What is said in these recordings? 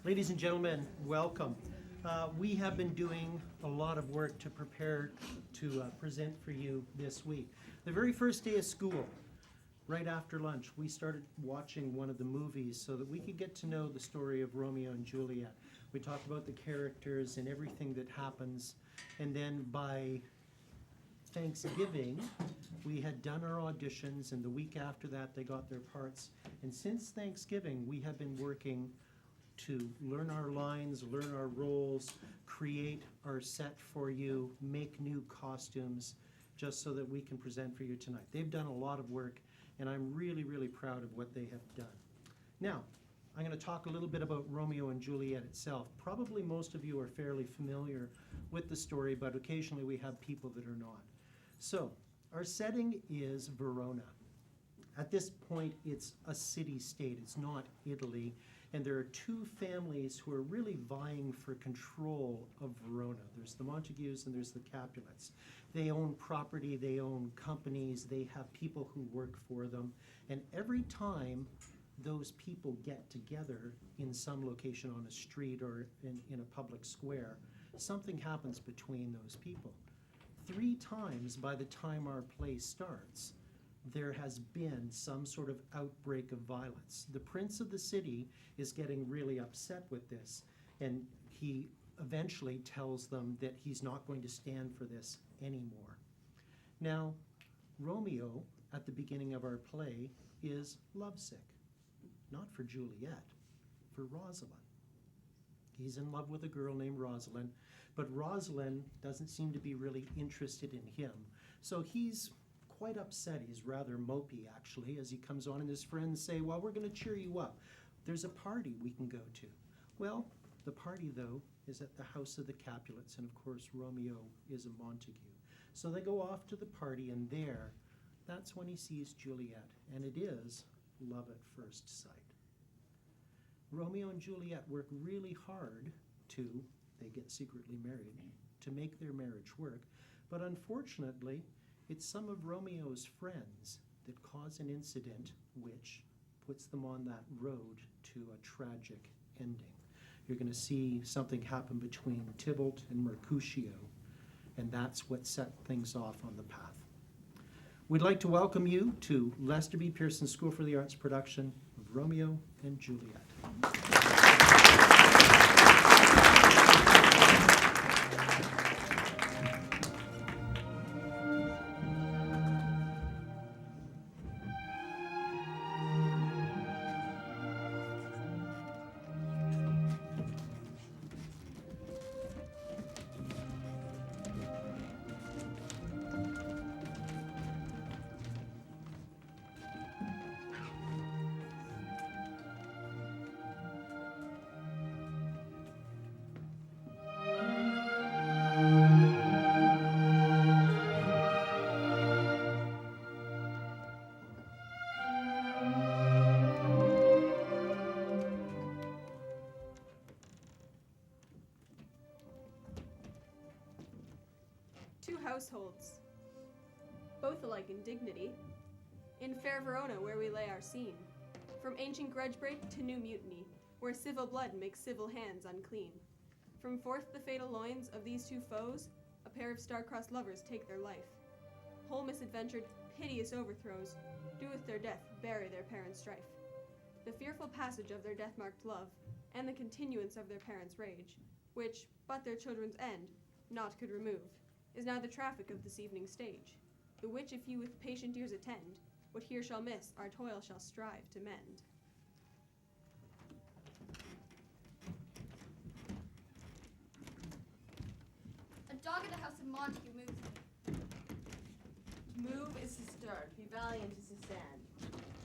Ladies and gentlemen, welcome. We have been doing a lot of work to prepare to present for you this week. The very first day of school, right after lunch, we started watching one of the movies so that we could get to know the story of Romeo and Juliet. We talked about the characters and everything that happens, and then by Thanksgiving, we had done our auditions, and the week after that, they got their parts. And since Thanksgiving, we have been working to learn our lines, learn our roles, create our set for you, make new costumes, just so that we can present for you tonight. They've done a lot of work, and I'm really, really proud of what they have done. Now, I'm going to talk a little bit about Romeo and Juliet itself. Probably most of you are fairly familiar with the story, but occasionally we have people that are not. So, our setting is Verona. At this point, it's a city-state. It's not Italy. And there are two families who are really vying for control of Verona. There's the Montagues and there's the Capulets. They own property, they own companies, they have people who work for them. And every time those people get together in some location on a street or in a public square, something happens between those people. 3 times by the time our play starts, there has been some sort of outbreak of violence. The prince of the city is getting really upset with this, and he eventually tells them that he's not going to stand for this anymore. Now, Romeo, at the beginning of our play, is lovesick. Not for Juliet, for Rosalind. He's in love with a girl named Rosalind, but Rosalind doesn't seem to be really interested in him. So he's quite upset. He's rather mopey, actually, as he comes on, and his friends say, well, we're going to cheer you up. There's a party we can go to. Well, the party, though, is at the house of the Capulets, and of course, Romeo is a Montague. So they go off to the party, and there, that's when he sees Juliet, and it is love at first sight. Romeo and Juliet work really hard they get secretly married, to make their marriage work, but unfortunately, it's some of Romeo's friends that cause an incident which puts them on that road to a tragic ending. You're going to see something happen between Tybalt and Mercutio, and that's what set things off on the path. We'd like to welcome you to Lester B Pearson School for the Arts production of Romeo and Juliet. Two households, both alike in dignity, in fair Verona where we lay our scene, from ancient grudge break to new mutiny, where civil blood makes civil hands unclean. From forth the fatal loins of these two foes, a pair of star-crossed lovers take their life. Whole misadventured, piteous overthrows do with their death bury their parents' strife. The fearful passage of their death-marked love, and the continuance of their parents' rage, which, but their children's end, naught could remove, is now the traffic of this evening stage, the which if you with patient ears attend, what here shall miss, our toil shall strive to mend. A dog at the house of Montague moves me. To move is to stir, to be valiant is to stand.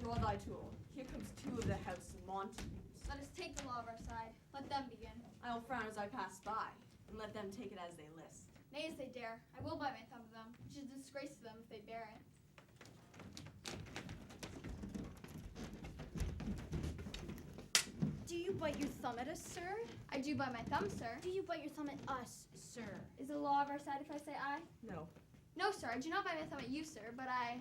Draw thy tool. Here comes 2 of the house of Montague. Let us take the law of our side. Let them begin. I will frown as I pass by, and let them take it as they list. Nay, as they dare. I will bite my thumb to them, which is a disgrace to them if they bear it. Do you bite your thumb at us, sir? I do bite my thumb, sir. Do you bite your thumb at us, sir? Is the law of our side if I say aye? No. No, sir, I do not bite my thumb at you, sir, but I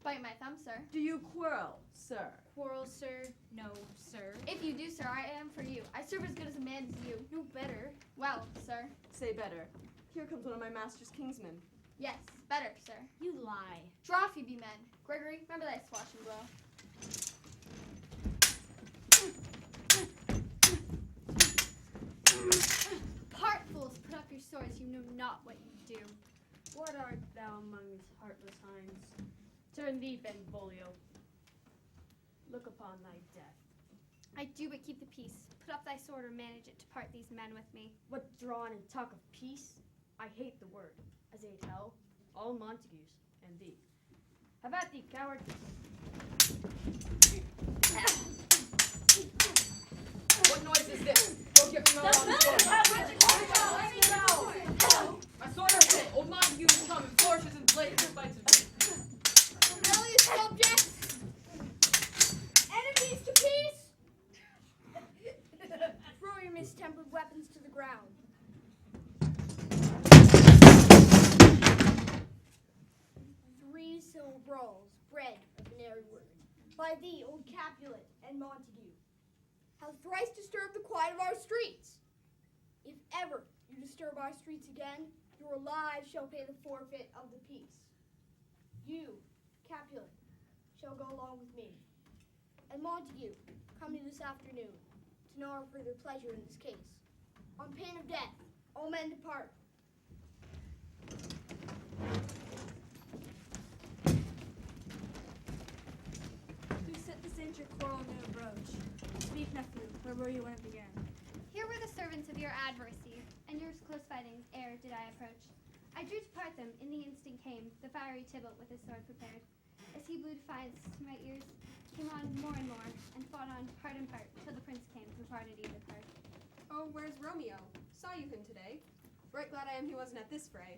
bite my thumb, sir. Do you quarrel, sir? Quarrel, sir? No, sir. If you do, sir, I am for you. I serve as good as a man as you. No better. Well, sir. Say better. Here comes one of my master's kingsmen. Yes, better, sir. You lie. Draw if you be men. Gregory, remember thy swash and blow. Part fools, put up your swords, you know not what you do. What art thou among these heartless hinds? Turn thee, Benvolio. Look upon thy death. I do but keep the peace. Put up thy sword or manage it to part these men with me. What drawn and talk of peace? I hate the word, as I hate hell, all Montagues, and thee. Have at thee, coward. What noise is this? Don't get me wrong. My sword is hit. Old Montague is coming. Flourishes and blades and bites of me. Rebellious subjects! Enemies to peace! Throw your mistempered weapons to the ground. Three civil brawls, bred of an airy word, by thee, old Capulet and Montague, have thrice disturbed the quiet of our streets. If ever you disturb our streets again, your lives shall pay the forfeit of the peace. You, Capulet, shall go along with me. And Montague, come to this afternoon to know our further pleasure in this case. On pain of death, all men depart. You set this ancient quarrel in a broach. Speak, nephew, where were you when it began? Here were the servants of your adversary, and yours close fighting, ere did I approach. I drew to part them, in the instant came the fiery Tybalt with his sword prepared. As he blew defiance to my ears, came on more and more, and fought on part and part, till the prince came, who parted either part. Oh, where's Romeo? Saw you him today. Right glad I am he wasn't at this fray.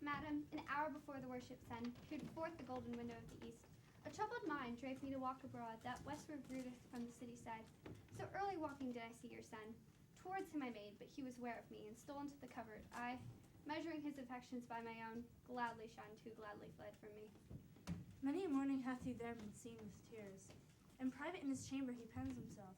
Madam, an hour before the worship sun, peered forth the golden window of the east. A troubled mind drave me to walk abroad, that westward broodeth from the city side. So early walking did I see your son. Towards him I made, but he was ware of me, and stole into the covert. I, measuring his affections by my own, gladly shunned, who gladly fled from me. Many a morning hath he there been seen with tears. In private in his chamber he pens himself.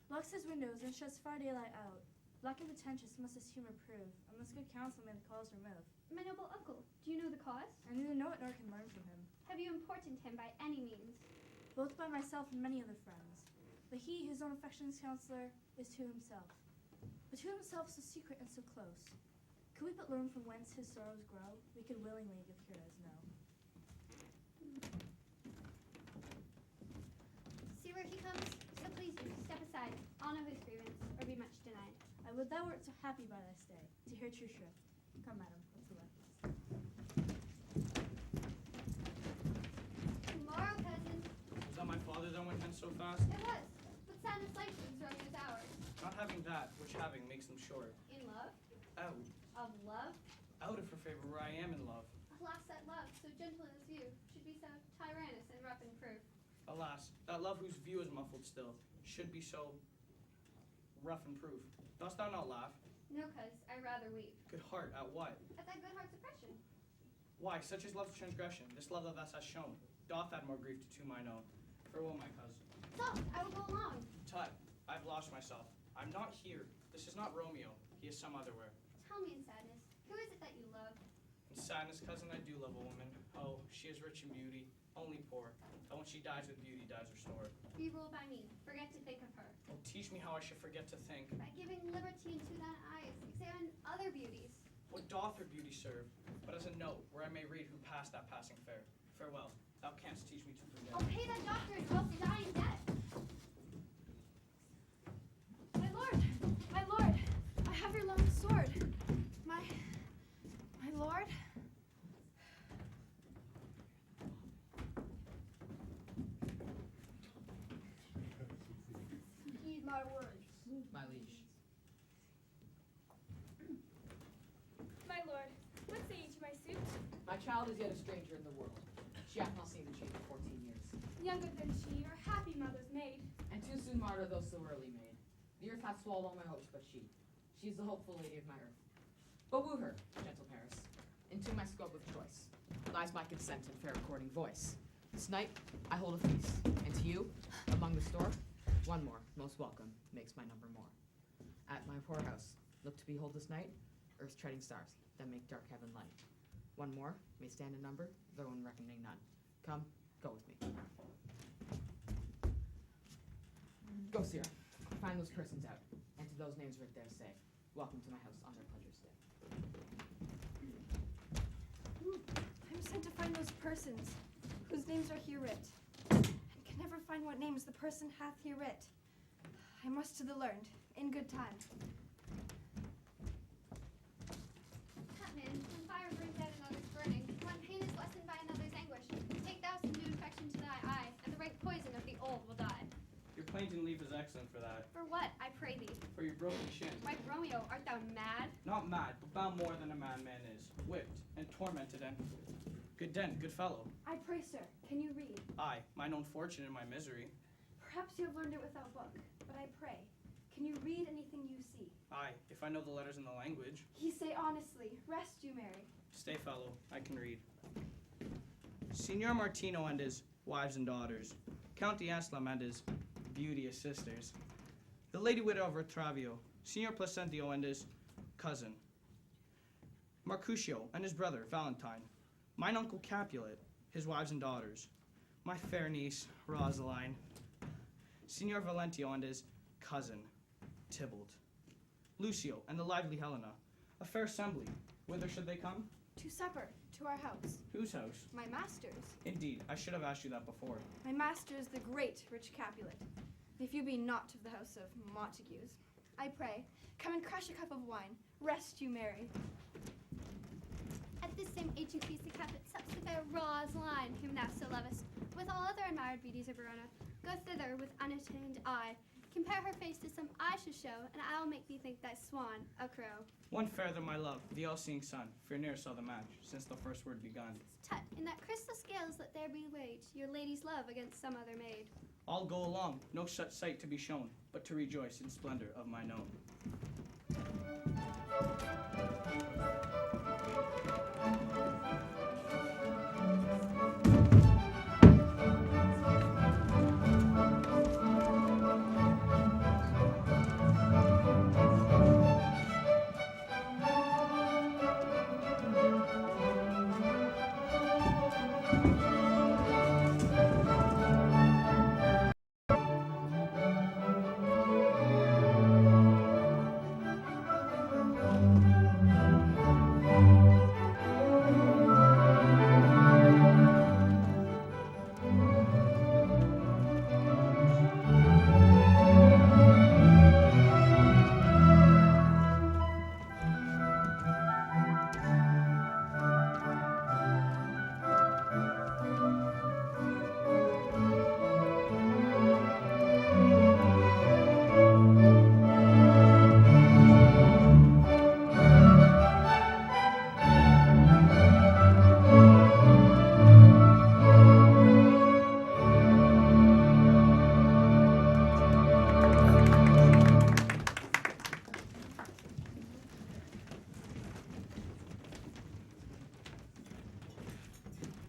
Locks his windows and shuts far daylight out. Black and pretentious must his humor prove, unless good counsel may the cause remove. My noble uncle, do you know the cause? I neither know it nor can learn from him, Have you importuned him by any means? both by myself and many other friends. But he, his own affection's counselor, is to himself. But to himself so secret and so close. Could we but learn from whence his sorrows grow, we could willingly give heroes know. See where he comes? So please you, step aside. I'll know his grievance, or be much denied. I would thou wert so happy by thy stay, to hear true shrift. Come, madam, let's the left. Tomorrow, cousin. Was that my father that went hence so fast? It was. But sadness lengthens Romeo's hours. Not having that, which having makes them short. In love? Out. Of love? Out of her favor where I am in love. Alas, that love, so gentle in its view, should be so tyrannous and rough in proof. Alas, that love whose view is muffled still, should be so rough and proof. Dost thou not laugh? No, cuz, I rather weep. Good heart, at what? At thy good heart's oppression. Why, such is love's transgression, this love that thou hast shown, doth add more grief to mine own. Farewell, my cousin. Soft, I will go along. Tut, I've lost myself. I'm not here. This is not Romeo. He is some otherwhere. Tell me in sadness, who is it that you love? In sadness, cousin, I do love a woman. Oh, she is rich in beauty, only poor. And when she dies with beauty, dies her store. Be ruled by me, forget to think of her. Oh, teach me how I should forget to think. By giving liberty into thine eyes, examine other beauties. What doth her beauty serve, but as a note where I may read who passed that passing fair. Farewell, thou canst teach me to forget. Oh, pay thy doctrine, or else die in debt. My lord, I have your long sword. My lord? Heed my words. My liege. My lord, what say you to my suit? My child is yet a stranger in the world. She hath not seen the chief for 14 years. Younger than she, our happy mother's maid. And too soon martyr, though so early made. The earth hath swallowed all my hopes but she. She is the hopeful lady of my earth. But woo her, gentle Paris, into my scope of choice. lies my consent and fair according voice. This night I hold a feast, and to you, among the store, one more, most welcome, makes my number more. At my poorhouse, look to behold this night, earth's treading stars, that make dark heaven light. One more may stand in number, though in reckoning none. Come, go with me. Go, Sierra. Find those persons out, and to those names writ there say, welcome to my house on their pleasure stay. I'm sent to find those persons, whose names are here writ, and can never find what names the person hath here writ. I must to the learned, in good time. Hatman, when fire burns out another's burning, one pain is lessened by another's anguish. Take thou some new infection to thy eye, and the rank poison of the old will die. Your plaintive leaf is excellent for that. For what, I pray thee? For your broken shin. Why, Romeo, art thou mad? Not mad, but bound more than a madman is. Whipped and tormented and... Good den, good fellow. I pray, sir, can you read? I, mine own fortune and my misery. Perhaps you have learned it without book, but I pray, can you read anything you see? Aye, if I know the letters in the language. He say honestly, rest you, Mary. Stay, fellow, I can read. Signor Martino and his wives and daughters, Count d'Aslam and his beauteous sisters, the lady widow of Retravio, Signor Placentio and his cousin, Mercutio and his brother, Valentine, mine uncle Capulet, his wives and daughters, my fair niece, Rosaline, Signor Valentio and his cousin, Tybalt, Lucio and the lively Helena, a fair assembly. Whither should they come? To supper, to our house. Whose house? My master's. Indeed, I should have asked you that before. My master is the great rich Capulet. If you be not of the house of Montagues, I pray, come and crush a cup of wine. Rest you, Mary. At this same age and feast the Capulet sups the fair Rosaline, whom thou so lovest. With all other admired beauties of Verona, go thither with unattained eye. Compare her face to some I shall show, and I'll make thee think thy swan a crow. One fairer than my love, the all-seeing sun, fear ne'er saw the match, since the first word begun. Tut, in that crystal scales let there be waged your lady's love against some other maid. I'll go along, no such sight to be shown, but to rejoice in splendor of mine own.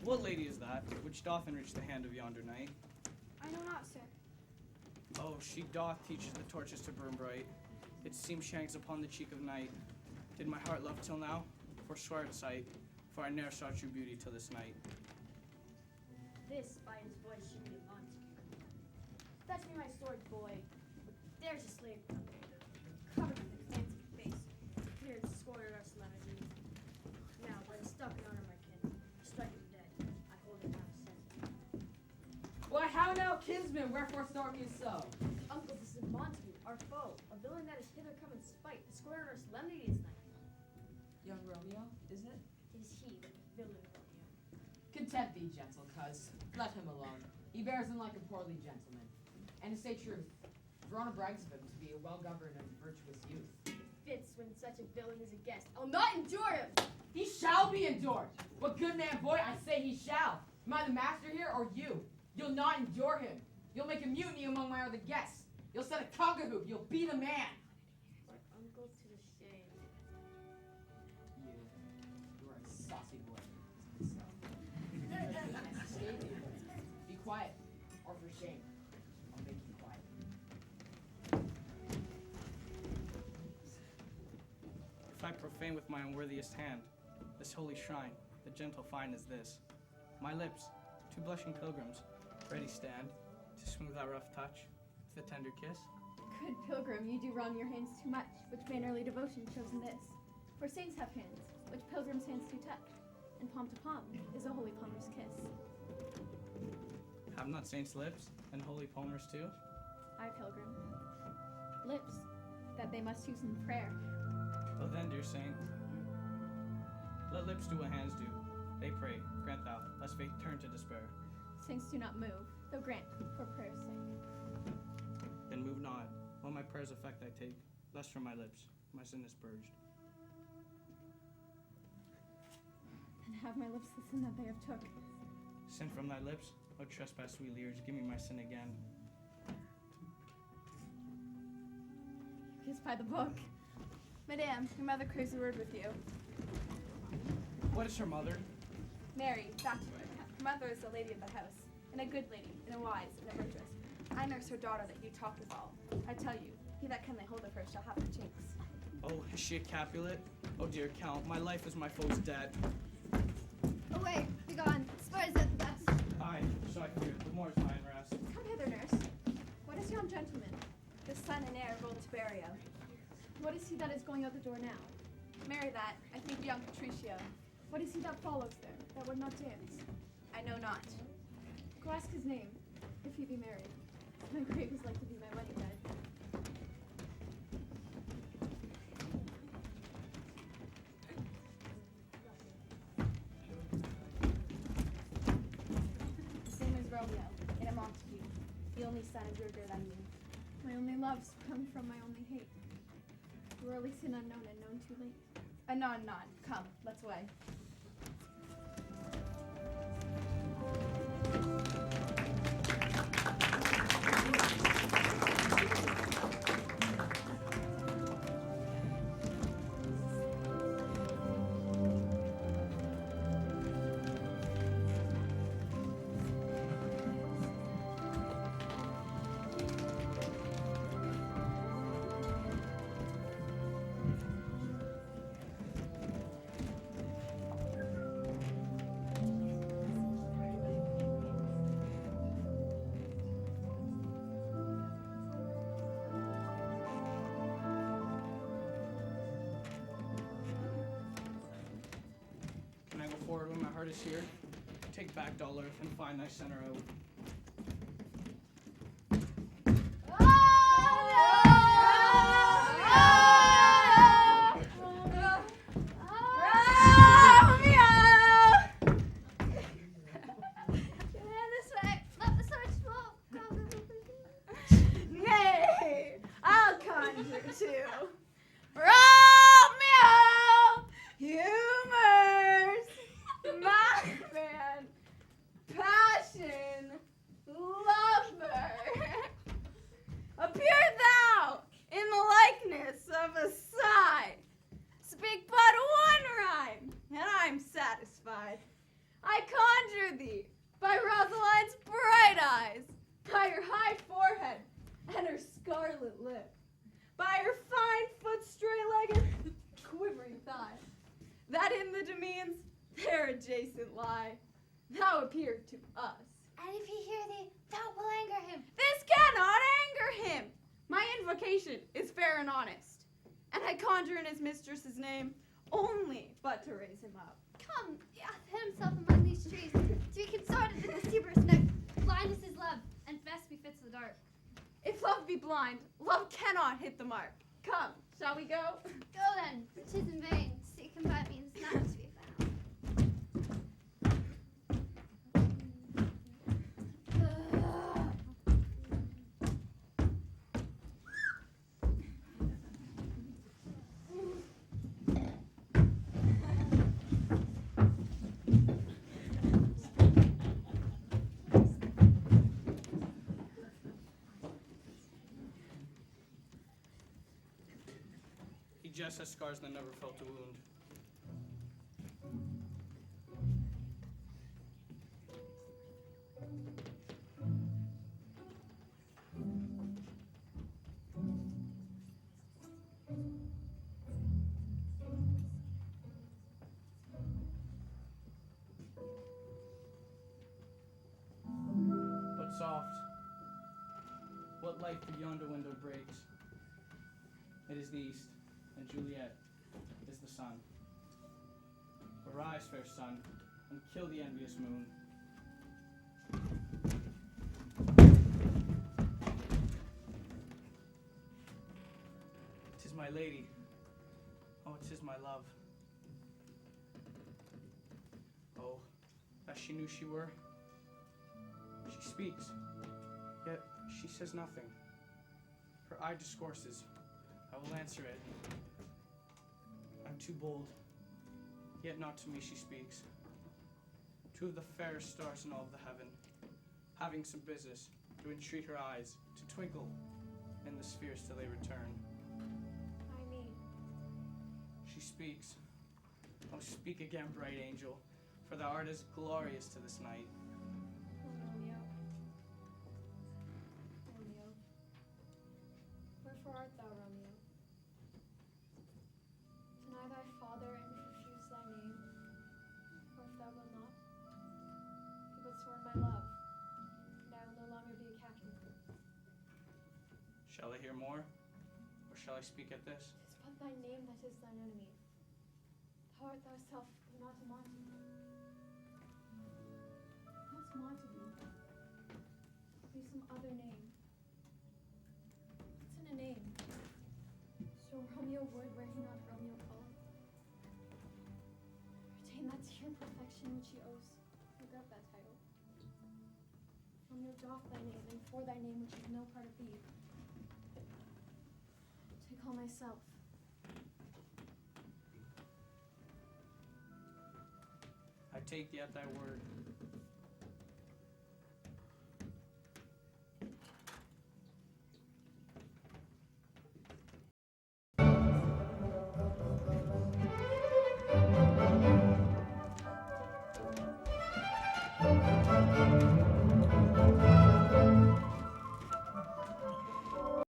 What lady is that, which doth enrich the hand of yonder knight? I know not, sir. Oh, she doth teaches the torches to burn bright. It seems she hangs upon the cheek of night. Did my heart love till now? Forswear its sight, for I ne'er saw true beauty till this night. This, by his voice, should be Montague. Fetch me my sword, boy. There's a slave covered with a fancy face. Here is scorner us lemon. Now, by the stock and honor of my kin, I strike him dead. I hold him out of sense. Why, how now, kinsman, wherefore storm you so? Uncle, this is Montague, our foe, a villain that is hither come in spite. The scorner us solemnity is night. Young Romeo, is it? It is he, the villain Romeo. Content thee, gentle coz. Let him alone. He bears him like a poorly gentleman. And to say truth, Verona brags of him to be a well-governed and virtuous youth. It fits when such a villain is a guest. I'll not endure him! He shall be endured. What good man, boy, I say he shall. Am I the master here, or you? You'll not endure him. You'll make a mutiny among my other guests. You'll set a cock-a-hoop. You'll beat a man. My uncle to the shame. You are a saucy boy. So, with my unworthiest hand this holy shrine, the gentle fine as this. My lips, two blushing pilgrims, ready stand to smooth that rough touch with a tender kiss. Good pilgrim, you do wrong your hands too much, which mannerly devotion shows in this. For saints have hands, which pilgrims' hands do touch, and palm to palm is a holy palmer's kiss. Have not saints lips, and holy palmers too? Aye, pilgrim. Lips that they must use in prayer. Oh then, dear saint, let lips do what hands do. They pray, grant thou, lest faith turn to despair. Saints do not move, though grant for prayer's sake. Then move not, while my prayer's effect I take, lest from my lips my sin is purged. And have my lips the sin that they have took. Sin from thy lips, O trespass, sweet Lears, give me my sin again. Kiss by the book. Madame, your mother craves a word with you. What is her mother? Mary, bachelor. Her mother is the lady of the house, and a good lady, and a wise, and a virtuous. I nurse her daughter that you talk of all. I tell you, he that can lay hold of her shall have her chinks. Oh, is she a Capulet? Oh dear Count, my life is my foe's debt. Away, begone. Spurs at the best. Aye, so I fear, the more is mine rest. Come hither, nurse. What is yon gentleman? The son and heir of old Tiberio. What is he that is going out the door now? Marry that, I think young Patricio. What is he that follows there, that would not dance? I know not. Go ask his name, if he be married. My grave is like to be my wedding bed. His name is Romeo, and a Montague, the only son of your good enemy. My only loves come from my only hate. Early sin unknown and known too late. Anon, come, let's away. Forward when my heart is here. Take back, dull earth, and find thy center out. Nay, I'll conjure too. Humors, my man, passion, lover. Appear thou in the likeness of a sigh. Speak but one rhyme, and I'm satisfied. I conjure thee by Rosaline's bright eyes, by her high forehead and her scarlet lip, by her fine foot, straight-legged, quivering thigh, that in the demesnes there adjacent lie, thou appear to us. And if he hear thee, thou will anger him. This cannot anger him. My invocation is fair and honest, and I conjure in his mistress's name only but to raise him up. Come, he hath hid himself among these trees, to be consorted in the Seabur's neck. Blind is his love, and best befits the dark. If love be blind, love cannot hit the mark. Come, shall we go? Go then, for 'tis in vain. Seek him by means not to be found. He just has scars that never felt a wound. but light through yonder window breaks. It is the east, and Juliet is the sun. Arise, fair sun, and kill the envious moon. 'Tis my lady. Oh, 'tis my love. Oh, as she knew she were. She speaks, yet she says nothing. Her eye discourses. I will answer it. I'm too bold, yet not to me she speaks. Two of the fairest stars in all of the heaven, having some business, do entreat her eyes to twinkle in the spheres till they return. I me. She speaks. Oh, speak again, bright angel, for thou art as glorious to this night. Romeo. Romeo. Wherefore art thou, Romeo? Deny thy father and refuse thy name, or if thou wilt not, he but sworn my love, and I will no longer be a captive. Shall I hear more, or shall I speak at this? 'Tis but thy name that is thine enemy. Thou art thyself, but not a Montague. Not Montague. Be some other name. What's in a name? So Romeo would were he not Romeo called. Retain that dear perfection which he owes. Regret that title. Romeo doff thy name, and for thy name which is no part of thee. Take all myself. I take thee at thy word.